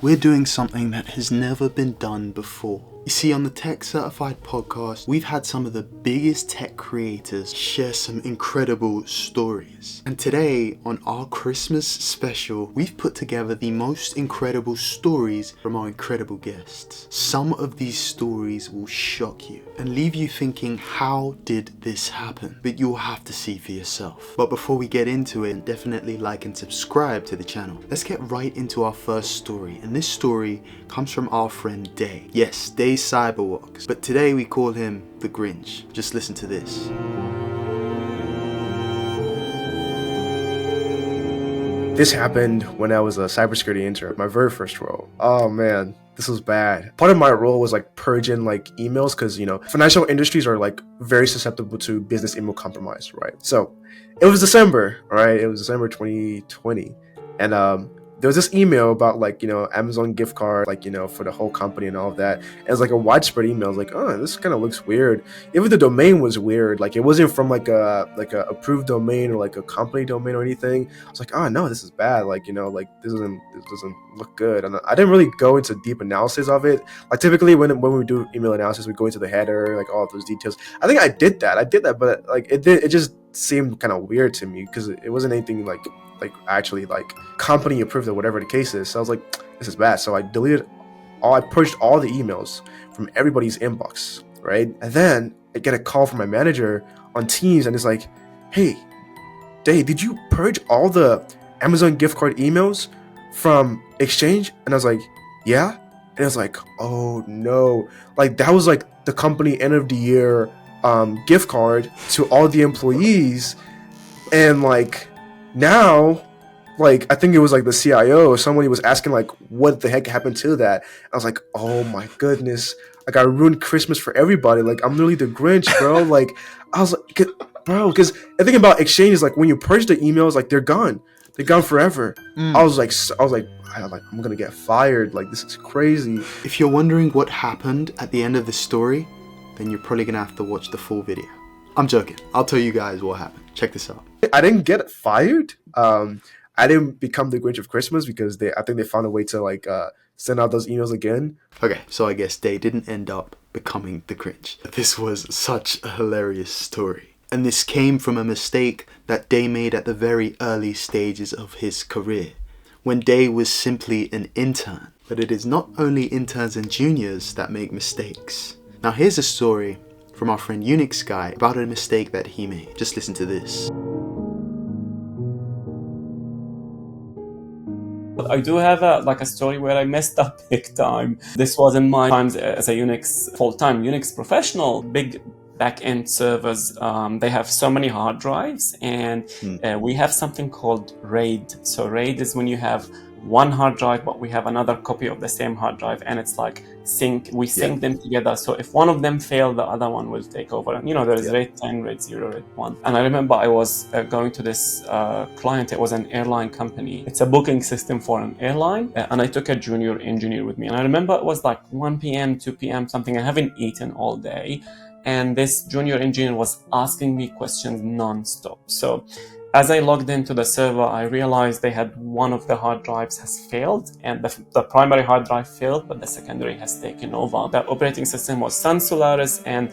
We're doing something that has never been done before. You see, on the Tech Certified podcast, we've had some of the biggest tech creators share some incredible stories. And today, on our Christmas special, we've put together the most incredible stories from our incredible guests. Some of these stories will shock you and leave you thinking, how did this happen? But you'll have to see for yourself. But before we get into it, definitely like and subscribe to the channel. Let's get right into our first story. And this story comes from our friend Day. Yes, Day Cyberwox, but today we call him the Grinch. Just listen to this. This happened when I was a cybersecurity intern, my very first role. Oh man, this was bad. Part of my role was like purging like emails because, financial industries are like very susceptible to business email compromise, right? So it was December, right? It was December 2020. And there was this email about Amazon gift card, for the whole company and all of that. And it was like a widespread email. I was like, oh, this kind of looks weird. Even the domain was weird. Like it wasn't from like a approved domain or like a company domain or anything. I was like, oh no, this is bad. This doesn't look good. And I didn't really go into deep analysis of it. Like typically when we do email analysis, we go into the header, like all of those details. I think I did that, but it just seemed kind of weird to me because it wasn't anything actually company approved or whatever the case is. So I was like, this is bad. So I purged all the emails from everybody's inbox, right? And then I get a call from my manager on Teams and it's like, hey, Dave, did you purge all the Amazon gift card emails from Exchange? And I was like, yeah. And I was like, oh no. That was the company end of the year gift card to all the employees. And now, I think it was the CIO or somebody was asking what the heck happened to that. I was like, oh my goodness, I ruined Christmas for everybody. I'm literally the Grinch, bro. I was like, bro, because the thing about Exchange is when you purge the emails, they're gone forever. I was like, I'm gonna get fired. This is crazy. If you're wondering what happened at the end of the story, then you're probably gonna have to watch the full video. I'm joking. I'll tell you guys what happened. Check this out. I didn't get fired. I didn't become the Grinch of Christmas because I think they found a way to send out those emails again. Okay, so I guess they didn't end up becoming the Grinch. This was such a hilarious story. And this came from a mistake that Day made at the very early stages of his career, when Day was simply an intern. But it is not only interns and juniors that make mistakes. Now here's a story from our friend UnixGuy about a mistake that he made. Just listen to this. I do have a story where I messed up big time. This was in my times as a full-time Unix professional. Big back-end servers, they have so many hard drives, and we have something called RAID. So RAID is when you have one hard drive, but we have another copy of the same hard drive, and it's we sync them together. So if one of them fail, the other one will take over. And there is RAID 10, RAID 0, RAID 1. And I remember I was going to this client. It was an airline company. It's a booking system for an airline. And I took a junior engineer with me. And I remember it was 1 p.m., 2 p.m., something. I haven't eaten all day. And this junior engineer was asking me questions non-stop. So as I logged into the server, I realized they had one of the hard drives has failed, and the primary hard drive failed, but the secondary has taken over. The operating system was Sun Solaris, and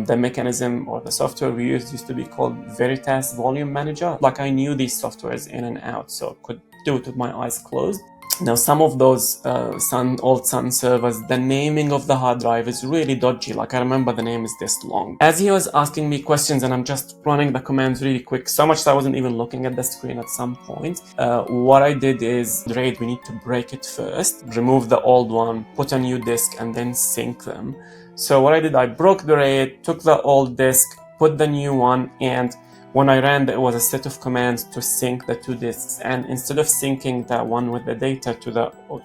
the mechanism or the software we used to be called Veritas Volume Manager. I knew these softwares in and out, so could do it with my eyes closed. Now, some of those old Sun servers, the naming of the hard drive is really dodgy. I remember the name is this long. As he was asking me questions and I'm just running the commands really quick, so much that I wasn't even looking at the screen at some point, what I did is, RAID, we need to break it first, remove the old one, put a new disk, and then sync them. So what I did, I broke the RAID, took the old disk, put the new one, and when I ran, there was a set of commands to sync the two disks, and instead of syncing the one with the data to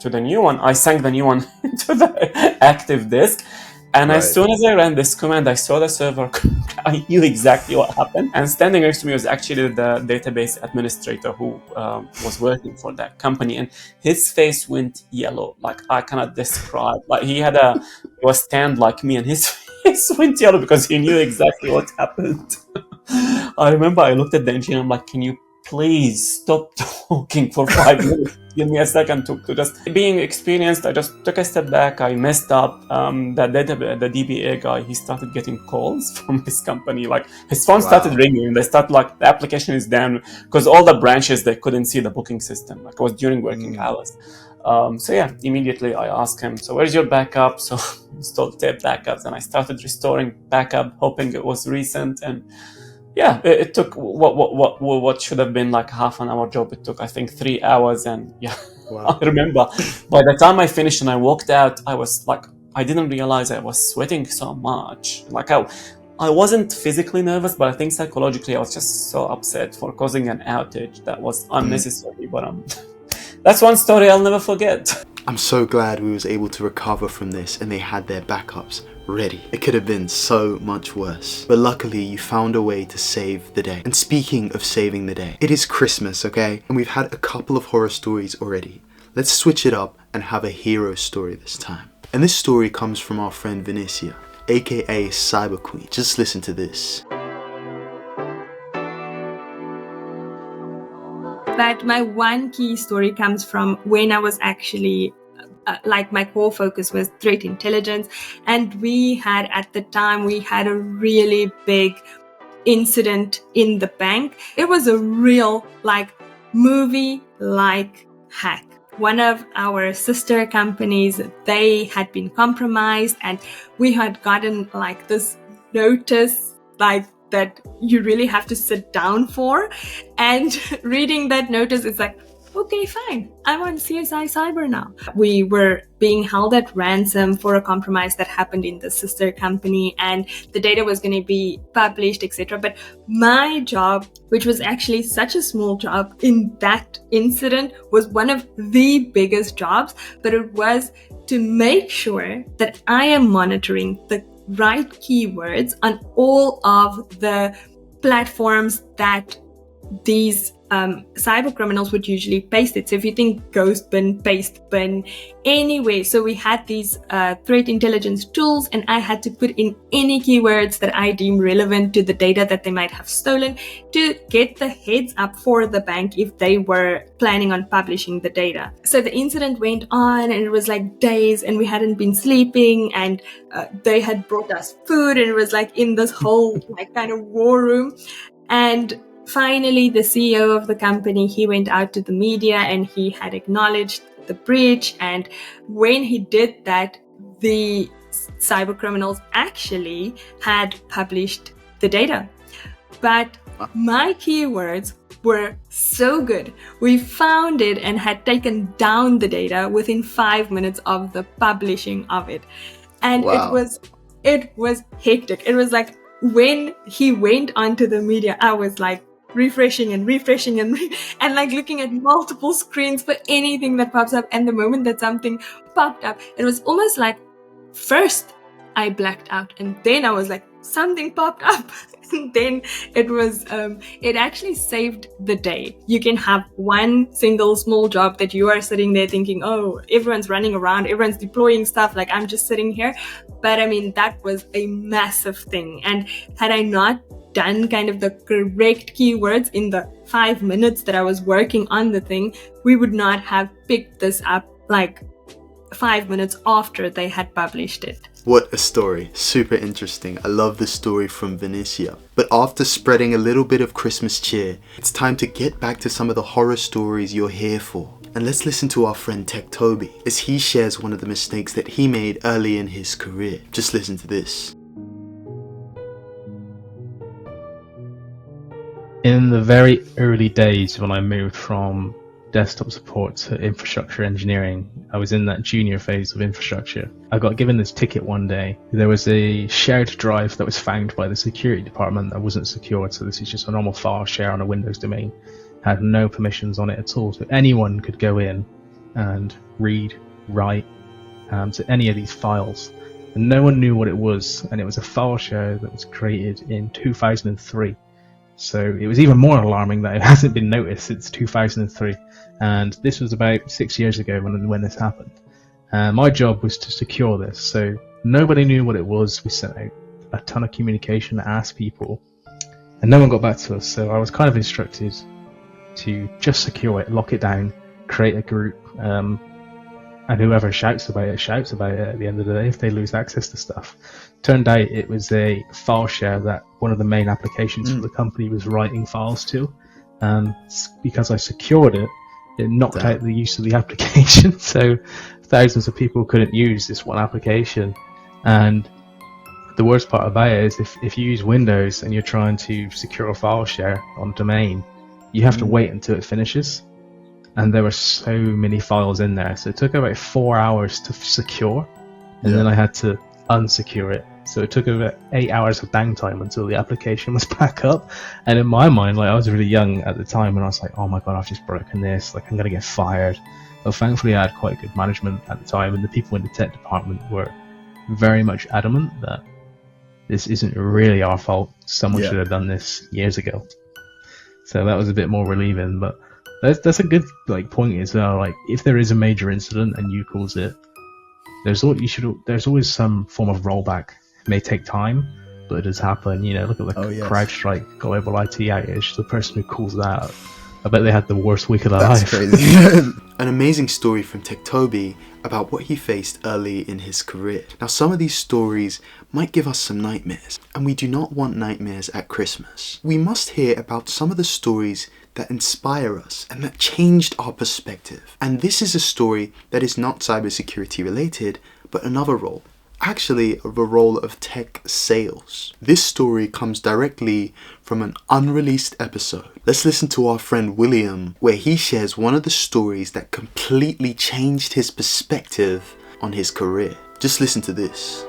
the new one, I sank the new one into the active disk. And As soon as I ran this command, I saw the server. I knew exactly what happened. And standing next to me was actually the database administrator who was working for that company, and his face went yellow, I cannot describe. He was tanned like me, and his face went yellow because he knew exactly what happened. I remember I looked at the engineer. I'm like, can you please stop talking for 5 minutes. Give me a second to just being experienced. I just took a step back. I messed up. The DBA guy, he started getting calls from his company. Like his phone started ringing, and they start like the application is down because all the branches they couldn't see the booking system. Like it was during working hours. So yeah, immediately I asked him, so where's your backup? So installed tape backups, and I started restoring backup, hoping it was recent. And yeah, it took what should have been like half an hour job. It took, I think, 3 hours. And yeah, I remember by the time I finished and I walked out, I was like, I didn't realize I was sweating so much. Like I wasn't physically nervous, but I think psychologically I was just so upset for causing an outage that was unnecessary. But that's one story I'll never forget. I'm so glad we was able to recover from this and they had their backups ready. It could have been so much worse, but luckily you found a way to save the day. And speaking of saving the day, it is Christmas, okay? And we've had a couple of horror stories already. Let's switch it up and have a hero story this time. And this story comes from our friend Vinicia, aka CyberQueen. Just listen to this. But my one key story comes from when I was actually my core focus was threat intelligence, and we had a really big incident in the bank. It was a real movie hack. One of our sister companies, they had been compromised, and we had gotten this notice that you really have to sit down for. And reading that notice, it's like, okay, fine, I'm on CSI Cyber now. We were being held at ransom for a compromise that happened in the sister company, and the data was going to be published, etc. But my job, which was actually such a small job in that incident, was one of the biggest jobs, but it was to make sure that I am monitoring the right keywords on all of the platforms that these cyber criminals would usually paste it. So if you think ghost bin, paste bin, anyway. So we had these threat intelligence tools, and I had to put in any keywords that I deem relevant to the data that they might have stolen to get the heads up for the bank if they were planning on publishing the data. So the incident went on, and it was days, and we hadn't been sleeping, and they had brought us food, and it was in this whole kind of war room. And finally, the CEO of the company, he went out to the media and he had acknowledged the breach. And when he did that, the cyber criminals actually had published the data. But my keywords were so good. We found it and had taken down the data within 5 minutes of the publishing of it. And it was hectic. It was when he went onto the media, I was refreshing and looking at multiple screens for anything that pops up. And the moment that something popped up, it was almost first I blacked out, and then I was something popped up. And then it actually saved the day. You can have one single small job that you are sitting there thinking, oh, everyone's running around, everyone's deploying stuff, I'm just sitting here. But that was a massive thing. And had I not done kind of the correct keywords in the 5 minutes that I was working on the thing, we would not have picked this up 5 minutes after they had published it. What a story. Super interesting. I love the story from Vinicia. But after spreading a little bit of Christmas cheer, it's time to get back to some of the horror stories you're here for. And let's listen to our friend Tech Toby as he shares one of the mistakes that he made early in his career. Just listen to this. In the very early days when I moved from desktop support to infrastructure engineering, I was in that junior phase of infrastructure. I got given this ticket one day. There was a shared drive that was found by the security department that wasn't secured, so this is just a normal file share on a Windows domain. Had no permissions on it at all, so anyone could go in and read, write to any of these files. And no one knew what it was, and it was a file share that was created in 2003. So it was even more alarming that it hasn't been noticed since 2003. And this was about 6 years ago when this happened. My job was to secure this. So nobody knew what it was. We sent out a ton of communication, asked people, and no one got back to us. So I was kind of instructed to just secure it, lock it down, create a group, and whoever shouts about it at the end of the day if they lose access to stuff. Turned out it was a file share that one of the main applications for the company was writing files to. Because I secured it, it knocked out the use of the application. So thousands of people couldn't use this one application. And the worst part about it is if you use Windows and you're trying to secure a file share on domain, you have to wait until it finishes. And there were so many files in there. So it took about 4 hours to secure. And then I had to unsecure it. So it took about 8 hours of downtime until the application was back up. And in my mind, like, I was really young at the time, and I was like, oh my god, I've just broken this. Like, I'm going to get fired. But thankfully, I had quite good management at the time, and the people in the tech department were very much adamant that this isn't really our fault. Someone should have done this years ago. So that was a bit more relieving. But that's a good point as well. Like, if there is a major incident and you cause it, there's always some form of rollback. It may take time, but it does happen. Look at the CrowdStrike global IT outage. The person who calls that, I bet they had the worst week of their life. That's crazy. An amazing story from Toby about what he faced early in his career. Now, some of these stories might give us some nightmares, and we do not want nightmares at Christmas. We must hear about some of the stories that inspire us and that changed our perspective. And this is a story that is not cybersecurity related, but another role. Actually, the role of tech sales. This story comes directly from an unreleased episode. Let's listen to our friend William, where he shares one of the stories that completely changed his perspective on his career. Just listen to this.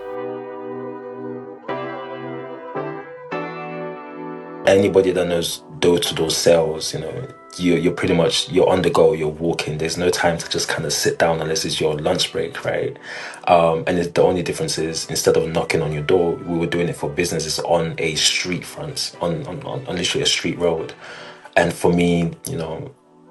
Anybody that knows door-to-door sales, you're pretty much, you're on the go, you're walking. There's no time to just kind of sit down unless it's your lunch break, right? And the only difference is, instead of knocking on your door, we were doing it for businesses on a street front, on literally a street road. And for me,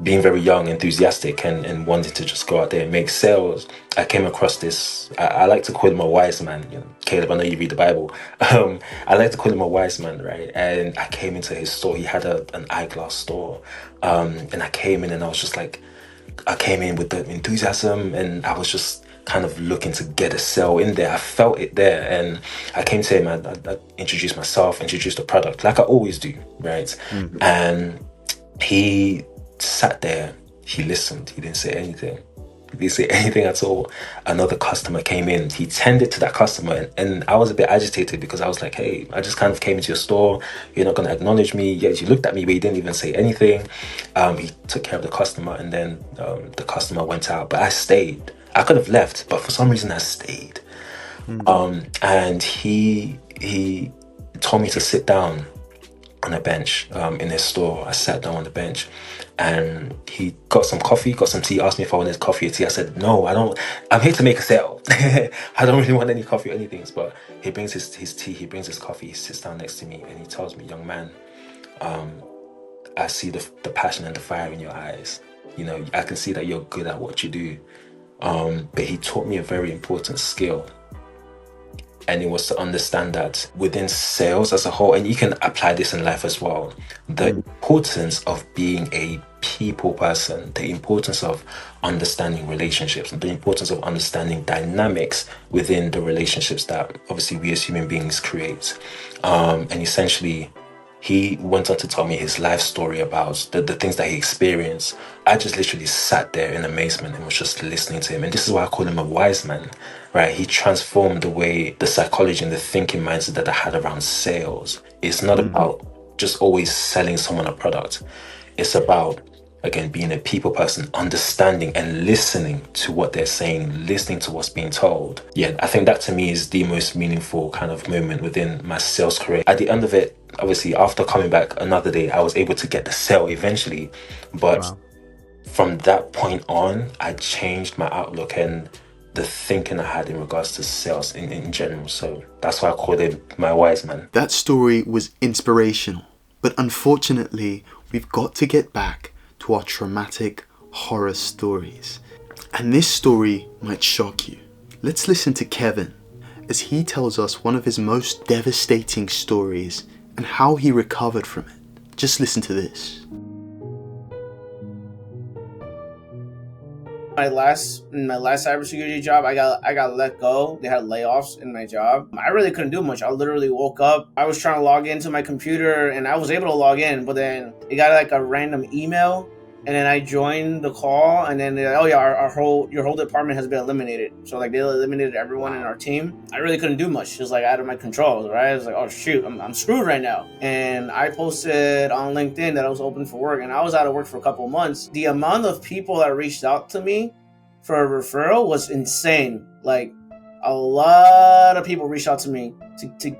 being very young, enthusiastic, and wanting to just go out there and make sales, I came across this, I like to call him a wise man. Caleb, I know you read the Bible. I like to call him a wise man, right? And I came into his store. He had an eyeglass store. And I came in and I came in with the enthusiasm, and I was just kind of looking to get a sale in there. I felt it there, and I came to him, I introduced myself, introduced the product, like I always do, right? Mm-hmm. And he sat there, he listened, he didn't say anything. He didn't say anything at all. Another customer came in, he tended to that customer, and I was a bit agitated because I was like, hey, I just kind of came into your store, you're not going to acknowledge me. Yes, you looked at me, but you didn't even say anything. He took care of the customer, and then the customer went out, but I stayed. I could have left, but for some reason I stayed. And he told me to sit down on a bench in his store. I sat down on the bench, and he got some coffee, got some tea, asked me if I wanted coffee or tea. I said, no, I don't. I'm here to make a sale. I don't really want any coffee or anything. But he brings his tea, he brings his coffee, he sits down next to me, and he tells me, young man, I see the passion and the fire in your eyes. I can see that you're good at what you do. But he taught me a very important skill. And it was to understand that within sales as a whole, and you can apply this in life as well, the importance of being a people person, the importance of understanding relationships, and the importance of understanding dynamics within the relationships that obviously we as human beings create. And essentially, he went on to tell me his life story about the things that he experienced. I just literally sat there in amazement and was just listening to him. And this is why I call him a wise man, right? He transformed the way, the psychology and the thinking mindset that I had around sales. It's not about just always selling someone a product. It's about, again, being a people person, understanding and listening to what they're saying, listening to what's being told. Yeah, I think that to me is the most meaningful kind of moment within my sales career. At the end of it, obviously, after coming back another day, I was able to get the sale eventually. But from that point on, I changed my outlook and the thinking I had in regards to sales in general. So that's why I called him my wise man. That story was inspirational. But unfortunately, we've got to get back to our traumatic horror stories. And this story might shock you. Let's listen to Kevin as he tells us one of his most devastating stories and how he recovered from it. Just listen to this. My last cybersecurity job, I got let go. They had layoffs in my job. I really couldn't do much. I literally woke up. I was trying to log into my computer, and I was able to log in, but then it got like a random email, and then I joined the call, and then they're like, oh yeah, your whole department has been eliminated. So like they eliminated everyone in our team. I really couldn't do much. It was like out of my control, right? I was like, oh shoot, I'm screwed right now. And I posted on LinkedIn that I was open for work, and I was out of work for a couple of months. The amount of people that reached out to me for a referral was insane. Like a lot of people reached out to me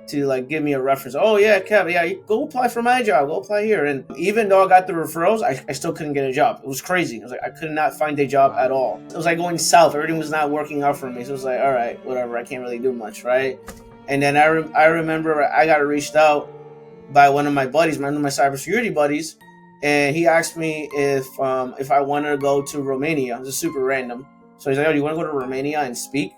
to like give me a reference. Oh yeah, Kev, yeah, you go apply for my job, go apply here. And even though I got the referrals, I still couldn't get a job. It was crazy. It was like I could not find a job at all. It was like going south. Everything was not working out for me. So it was like, all right, whatever. I can't really do much, right? And then I remember I got reached out by one of my buddies, one of my cybersecurity buddies, and he asked me if I wanted to go to Romania. It was super random. So he's like, oh, do you want to go to Romania and speak?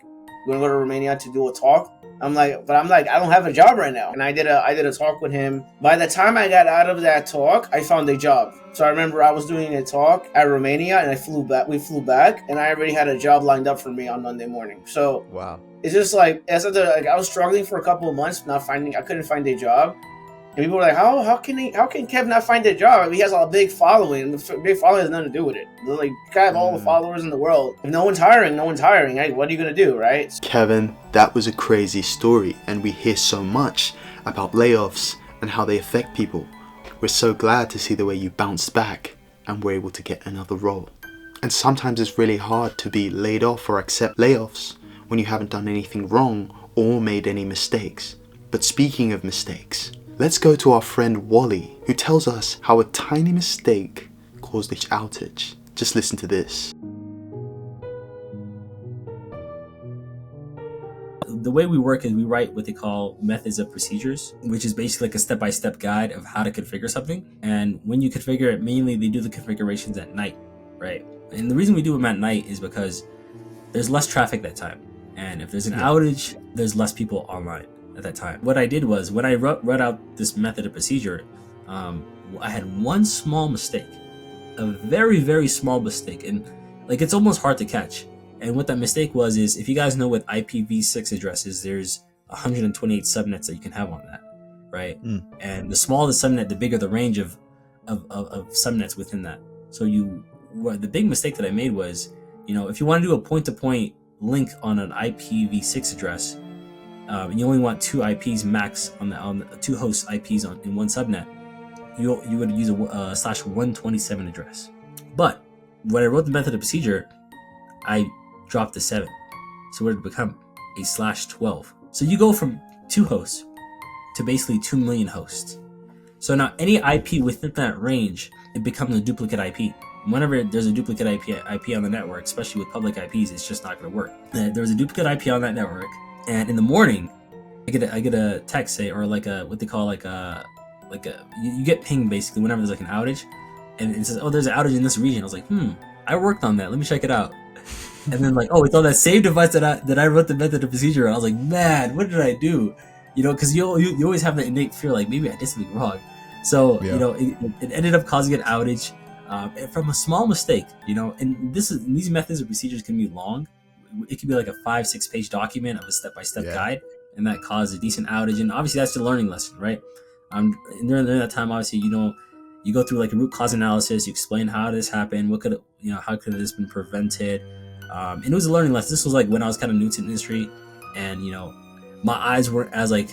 You want to go to Romania to do a talk? I'm like, I don't have a job right now. And I did a talk with him. By the time I got out of that talk, I found a job. So I remember I was doing a talk at Romania, and we flew back, and I already had a job lined up for me on Monday morning. So wow, it's just like, I was struggling for a couple of months, I couldn't find a job. And people were like, how can Kev not find a job? He has a big following. The big following has nothing to do with it. They're like, you have all the followers in the world. If no one's hiring. Hey, what are you going to do, right? Kevin, that was a crazy story, and we hear so much about layoffs and how they affect people. We're so glad to see the way you bounced back and were able to get another role. And sometimes it's really hard to be laid off or accept layoffs when you haven't done anything wrong or made any mistakes. But speaking of mistakes, let's go to our friend Wali, who tells us how a tiny mistake caused each outage. Just listen to this. The way we work is we write what they call methods of procedures, which is basically like a step-by-step guide of how to configure something. And when you configure it, mainly they do the configurations at night, right? And the reason we do them at night is because there's less traffic that time. And if there's an outage, there's less people online at that time. What I did was, when I wrote out this method of procedure, I had one small mistake, a very, very small mistake. And like, it's almost hard to catch. And what that mistake was is, if you guys know what IPv6 address is, there's 128 subnets that you can have on that, right? And the smaller the subnet, the bigger the range of subnets within that. So the big mistake that I made was, if you want to do a point-to-point link on an IPv6 address, and you only want two IPs max on the two host IPs in one subnet, you would use a /127 address. But when I wrote the method of procedure, I dropped the 7, so it would become a /12. So you go from 2 hosts to basically 2 million hosts. So now any IP within that range, it becomes a duplicate IP. Whenever there's a duplicate IP on the network, especially with public IPs, it's just not going to work. There was a duplicate IP on that network, and in the morning, I get a text, say, or like a what they call you get pinged basically whenever there's like an outage, and it says, oh, there's an outage in this region. I was like, I worked on that. Let me check it out. And then like, oh, it's on that same device that I wrote the method of procedure. And I was like, man, what did I do? Because you always have that innate fear, like maybe I did something wrong. So it ended up causing an outage from a small mistake. And these methods of procedures can be long. It could be like a 5-6 page document of a step-by-step guide, and that caused a decent outage. And obviously that's the learning lesson, right? And during that time, obviously, you go through like a root cause analysis. You explain how this happened, how could this been prevented. And it was a learning lesson. This was like when I was kind of new to the industry, and my eyes weren't as like,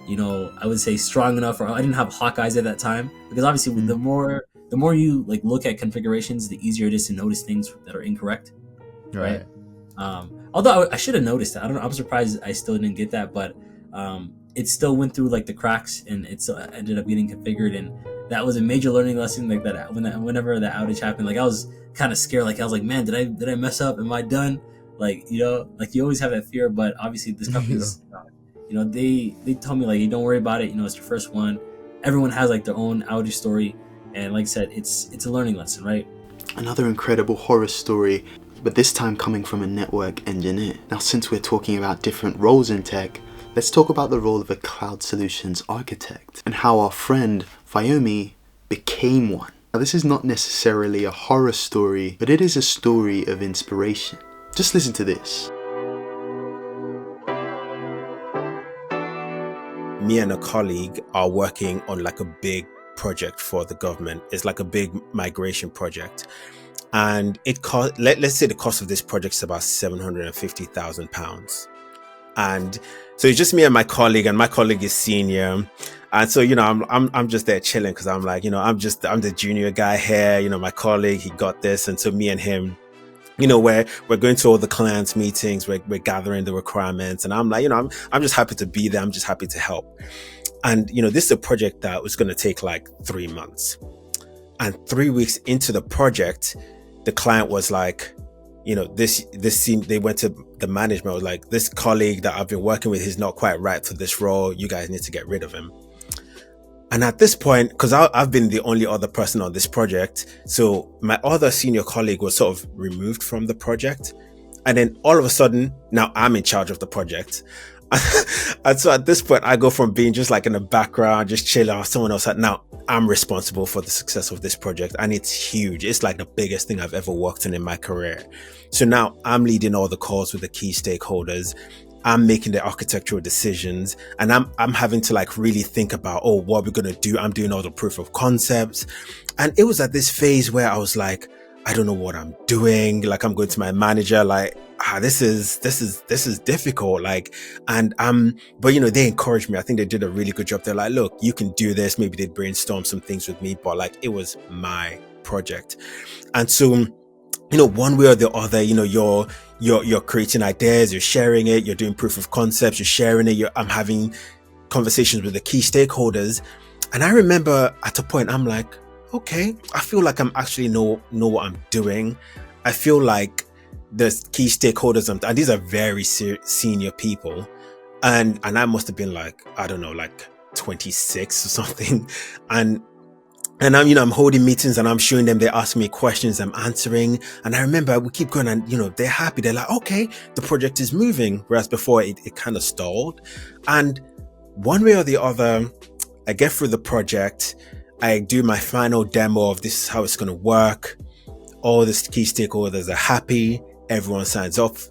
I would say strong enough, or I didn't have hawk eyes at that time, because obviously the more you like look at configurations, the easier it is to notice things that are incorrect, right? Although I should have noticed that. I don't know. I'm surprised I still didn't get that, but it still went through like the cracks, and it still ended up getting configured. And that was a major learning lesson. Like that, whenever the outage happened, like I was kind of scared. Like I was like, man, did I mess up? Am I done? Like like you always have that fear. But obviously, this company's, they told me like, hey, don't worry about it. It's your first one. Everyone has like their own outage story, and like I said, it's a learning lesson, right? Another incredible horror story, but this time coming from a network engineer. Now, since we're talking about different roles in tech, let's talk about the role of a cloud solutions architect and how our friend Fayomi became one. Now, this is not necessarily a horror story, but it is a story of inspiration. Just listen to this. Me and a colleague are working on like a big project for the government. It's like a big migration project. And it cost, let's say the cost of this project is about £750,000. And so it's just me and my colleague is senior. And so, I'm just there chilling because I'm like, I'm the junior guy here, my colleague, he got this. And so me and him, we're going to all the clients meetings, we're gathering the requirements. And I'm like, I'm just happy to be there. I'm just happy to help. And, this is a project that was going to take like 3 months. And 3 weeks into the project, the client was like, this seemed, they went to the management, was like, this colleague that I've been working with, he's not quite right for this role. You guys need to get rid of him. And at this point, because I've been the only other person on this project, so my other senior colleague was sort of removed from the project. And then all of a sudden, now I'm in charge of the project. And so at this point, I go from being just like in the background, just chilling out, someone else, now I'm responsible for the success of this project. And it's huge. It's like the biggest thing I've ever worked on in my career. So now I'm leading all the calls with the key stakeholders. I'm making the architectural decisions, and I'm having to like really think about, what we're going to do. I'm doing all the proof of concepts. And it was at this phase where I was like, I don't know what I'm doing. Like, I'm going to my manager, like, this is difficult. Like, and but they encouraged me. I think they did a really good job. They're like, look, you can do this. Maybe they brainstorm some things with me, but like, it was my project. And so, one way or the other, you're creating ideas, you're sharing it, you're doing proof of concepts, you're sharing it. I'm having conversations with the key stakeholders. And I remember at a point, I'm like, okay, I feel like I'm actually know what I'm doing. I feel like the key stakeholders, and these are very senior people. And I must have been like, I don't know, like 26 or something. And I'm holding meetings and I'm showing them, they're asking me questions, I'm answering. And I remember we keep going and, they're happy. They're like, okay, the project is moving. Whereas before it kind of stalled. And one way or the other, I get through the project. I do my final demo of this is how it's going to work. All the key stakeholders are happy. Everyone signs off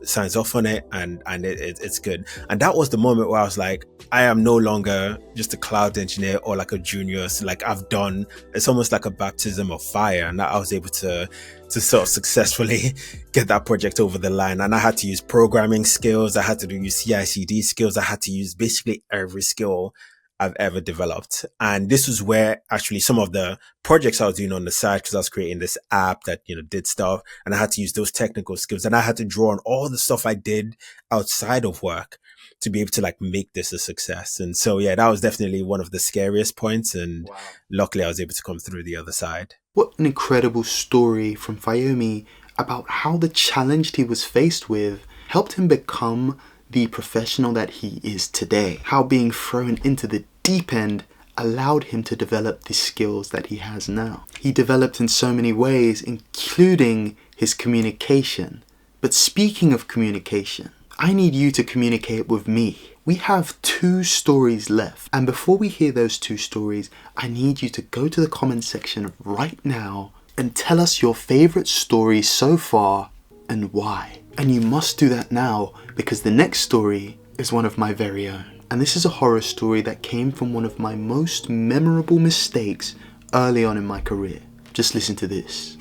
on it, and it's good. And that was the moment where I was like, I am no longer just a cloud engineer or like a junior. So like it's almost like a baptism of fire. And I was able to sort of successfully get that project over the line. And I had to use programming skills. I had to use CI/CD skills. I had to use basically every skill I've ever developed. And this was where actually some of the projects I was doing on the side, because I was creating this app that, did stuff, and I had to use those technical skills, and I had to draw on all the stuff I did outside of work to be able to like make this a success. And so, yeah, that was definitely one of the scariest points. And wow. Luckily I was able to come through the other side. What an incredible story from Fayomi about how the challenge he was faced with helped him become the professional that he is today. How being thrown into the deep end allowed him to develop the skills that he has now. He developed in so many ways, including his communication. But speaking of communication, I need you to communicate with me. We have 2 stories left. And before we hear those 2 stories, I need you to go to the comment section right now and tell us your favorite story so far and why. And you must do that now, because the next story is one of my very own. And this is a horror story that came from one of my most memorable mistakes early on in my career. Just listen to this.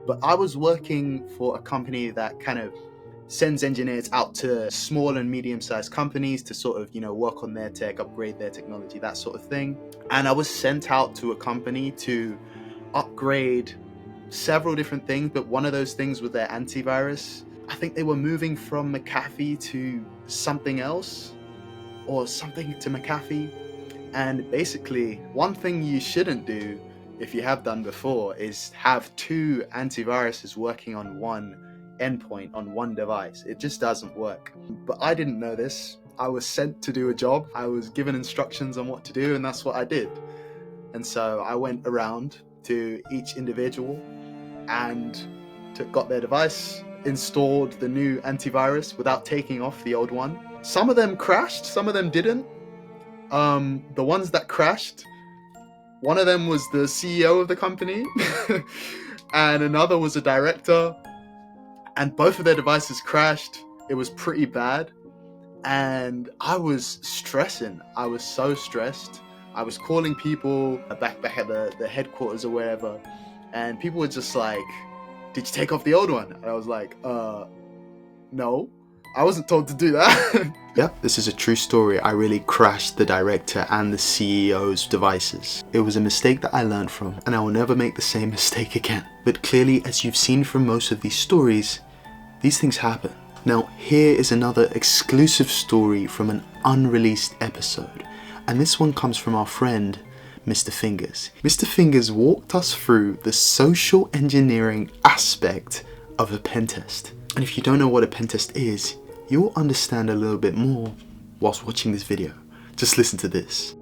But I was working for a company that kind of sends engineers out to small and medium-sized companies to sort of, work on their tech, upgrade their technology, that sort of thing. And I was sent out to a company to upgrade several different things, but one of those things was their antivirus. I think they were moving from McAfee to something else, or something to McAfee. And basically, one thing you shouldn't do, if you have done before, is have 2 antiviruses working on one endpoint on one device. It just doesn't work. But I didn't know this. I was sent to do a job. I was given instructions on what to do, and that's what I did. And so I went around to each individual and got their device, installed the new antivirus without taking off the old one. Some of them crashed, some of them didn't. The ones that crashed, one of them was the CEO of the company, and another was a director, and both of their devices crashed. It was pretty bad, and I was stressing. I was so stressed. I was calling people back at the headquarters or wherever, and people were just like, "Did you take off the old one?" And I was like, no. I wasn't told to do that. Yep, this is a true story. I really crashed the director and the CEO's devices. It was a mistake that I learned from, and I will never make the same mistake again. But clearly, as you've seen from most of these stories, these things happen. Now, here is another exclusive story from an unreleased episode. And this one comes from our friend, Mr. Fingerz. Mr. Fingerz walked us through the social engineering aspect of a pen test. And if you don't know what a pen test is, you'll understand a little bit more whilst watching this video. Just listen to this.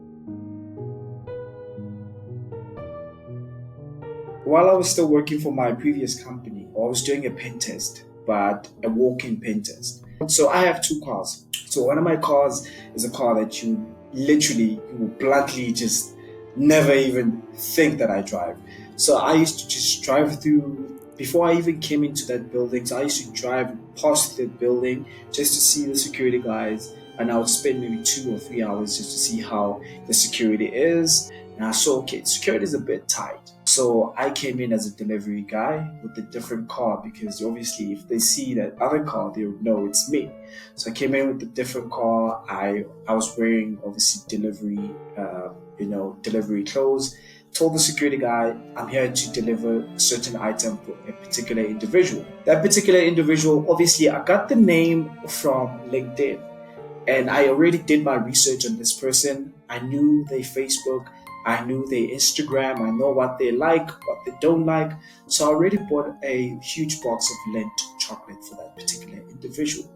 While I was still working for my previous company, I was doing a pen test, but a walk-in pen test. So I have two cars. So one of my cars is a car that you will bluntly just never even think that I drive. So I used to just drive through. Before I even came into that building, so I used to drive past the building just to see the security guys, and I would spend maybe 2 or 3 hours just to see how the security is. And I saw, okay, security is a bit tight. So I came in as a delivery guy with a different car, because obviously if they see that other car, they would know it's me. So I came in with a different car. I was wearing obviously delivery clothes. Told the security guy, I'm here to deliver a certain item for a particular individual. That particular individual, obviously I got the name from LinkedIn, and I already did my research on this person. I knew their Facebook, I knew their Instagram, I know what they like, what they don't like. So I already bought a huge box of Lindt chocolate for that particular individual.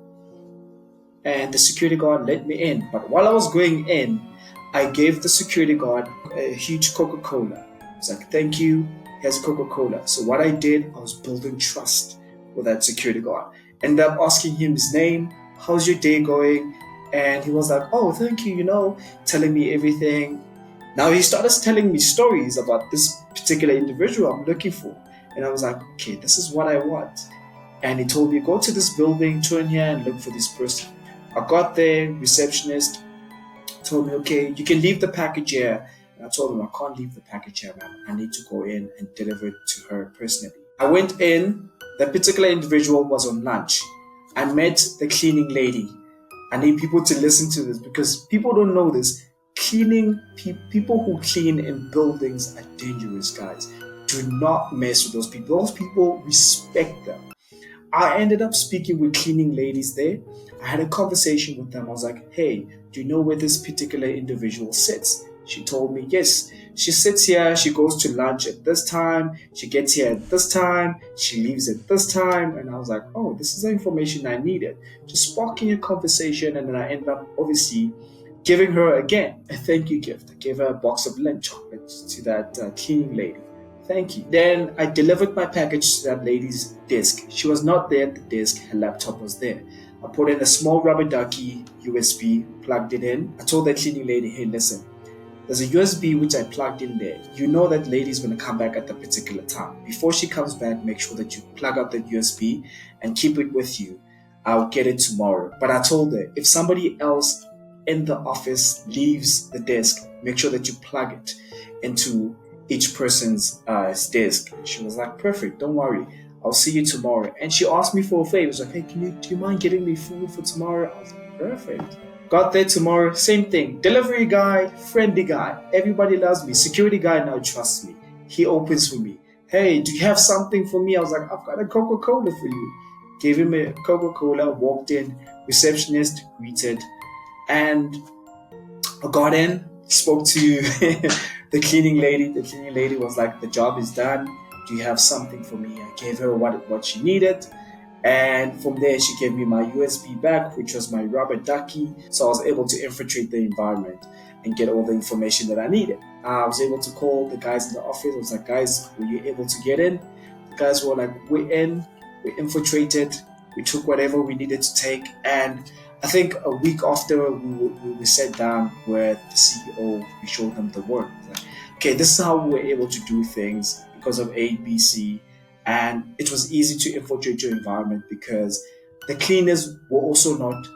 And the security guard let me in. But while I was going in, I gave the security guard a huge Coca-Cola. I was like, thank you, here's Coca-Cola. So what I did, I was building trust with that security guard. Ended up asking him his name, how's your day going? And he was like, oh, thank you, telling me everything. Now he started telling me stories about this particular individual I'm looking for. And I was like, okay, this is what I want. And he told me, go to this building, turn here and look for this person. I got there, receptionist told me, okay, you can leave the package here. And I told him, I can't leave the package here, man. I need to go in and deliver it to her personally. I went in. That particular individual was on lunch. I met the cleaning lady. I need people to listen to this because people don't know this. People who clean in buildings are dangerous, guys. Do not mess with those people. Those people, respect them. I ended up speaking with cleaning ladies there. I had a conversation with them. I was like, hey, do you know where this particular individual sits? She told me, yes, she sits here. She goes to lunch at this time. She gets here at this time. She leaves at this time. And I was like, oh, this is the information I needed. Just sparking a conversation. And then I ended up obviously giving her again a thank you gift. I gave her a box of Lindt chocolates to that cleaning lady. Thank you. Then I delivered my package to that lady's desk. She was not there at the desk. Her laptop was there. I put in a small rubber ducky USB, plugged it in. I told that cleaning lady, hey, listen, there's a USB which I plugged in there. You know that lady's going to come back at the particular time. Before she comes back, make sure that you plug up that USB and keep it with you. I'll get it tomorrow. But I told her, if somebody else in the office leaves the desk, make sure that you plug it into each person's desk. She was like, perfect, don't worry. I'll see you tomorrow. And she asked me for a favor. She was like, hey, do you mind getting me food for tomorrow? I was like, perfect. Got there tomorrow, same thing. Delivery guy, friendly guy. Everybody loves me. Security guy now trusts me. He opens for me. Hey, do you have something for me? I was like, I've got a Coca-Cola for you. Gave him a Coca-Cola, walked in, receptionist, greeted. And I got in, spoke to the cleaning lady. The cleaning lady was like, the job is done. Do you have something for me? I gave her what she needed. And from there, she gave me my USB back, which was my rubber ducky. So I was able to infiltrate the environment and get all the information that I needed. I was able to call the guys in the office. I was like, guys, were you able to get in? The guys were like, we're in, we infiltrated, we took whatever we needed to take. And I think a week after we sat down with the CEO, we showed them the work. Like, okay, this is how we were able to do things because of A, B, C. And it was easy to infiltrate your environment because the cleaners were also not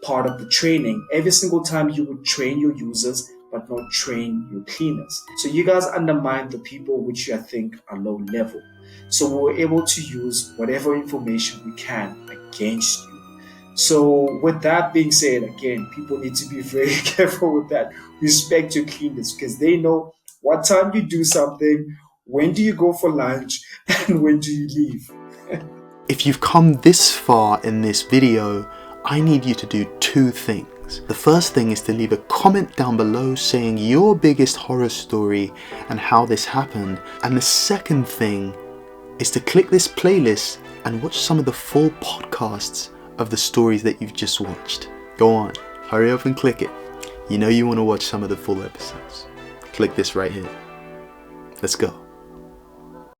part of the training. Every single time you would train your users, but not train your cleaners. So you guys undermine the people which you think are low level. So we were able to use whatever information we can against you. So with that being said, again, people need to be very careful with that. Respect your cleaners because they know what time you do something, when do you go for lunch, and when do you leave. If you've come this far in this video, I need you to do two things. The first thing is to leave a comment down below saying your biggest horror story and how this happened. And the second thing is to click this playlist and watch some of the full podcasts of the stories that you've just watched. Go on, hurry up and click it. You know you want to watch some of the full episodes. Click this right here. Let's go.